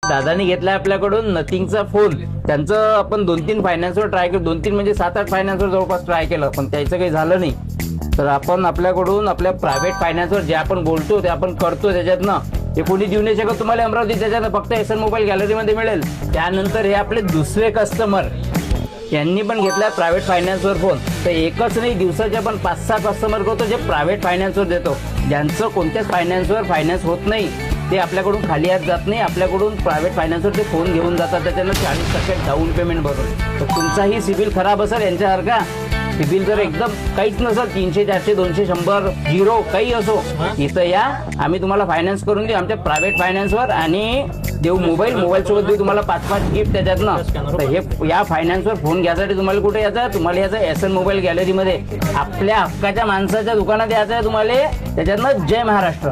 दादानी घेतलाय आपल्याकडून नथिंगचा फोन. त्यांचं आपण 2-3 फायनान्सवर ट्राय केलं, 2-3 म्हणजे 7-8 फायनान्सवर जवळपास ट्राय केलं, पण त्याचं काही झालं नाही. तर आपण आपल्याकडून आपल्या प्रायव्हेट फायनान्सवर जे आपण बोलतो ते आपण करतो. त्याच्यातनं हे कोणी देऊ नाही शकत तुम्हाला अमरावती, त्याच्यानं फक्त एसएन मोबाईल गॅलरीमध्ये मिळेल. त्यानंतर हे आपले दुसरे कस्टमर यांनी पण घेतला प्रायव्हेट फायनान्सवर फोन. तर एकच नाही, दिवसाचे आपण 5-6 कस्टमर करतो जे प्रायव्हेट फायनान्सवर देतो. ज्यांचं कोणत्याच फायनान्सवर फायनान्स होत नाही ते आपल्याकडून खाली हात जात नाही, आपल्याकडून प्रायव्हेट फायनान्सवर ते फोन घेऊन जातात. त्याच्यानं 40% डाऊन पेमेंट भरून. तर तुमचाही सिबिल खराब असेल यांच्यासारखा, सिबिल जर एकदम काहीच नसेल, 300, 400, 200, 100, 0 काही असो, इथं या, आम्ही तुम्हाला फायनान्स करून देऊ आमच्या प्रायव्हेट फायनान्सवर आणि देऊ मोबाईल सोबत देऊ तुम्हाला 5-5 गिफ्ट त्याच्यातनं. तर हे या फायनान्सवर फोन घ्यायसाठी तुम्हाला कुठे यायचं, तुम्हाला याचं एसएन मोबाईल गॅलरीमध्ये आपल्या हक्काच्या माणसाच्या दुकानात यायचं आहे तुम्हाला. त्याच्यातनं जय महाराष्ट्र.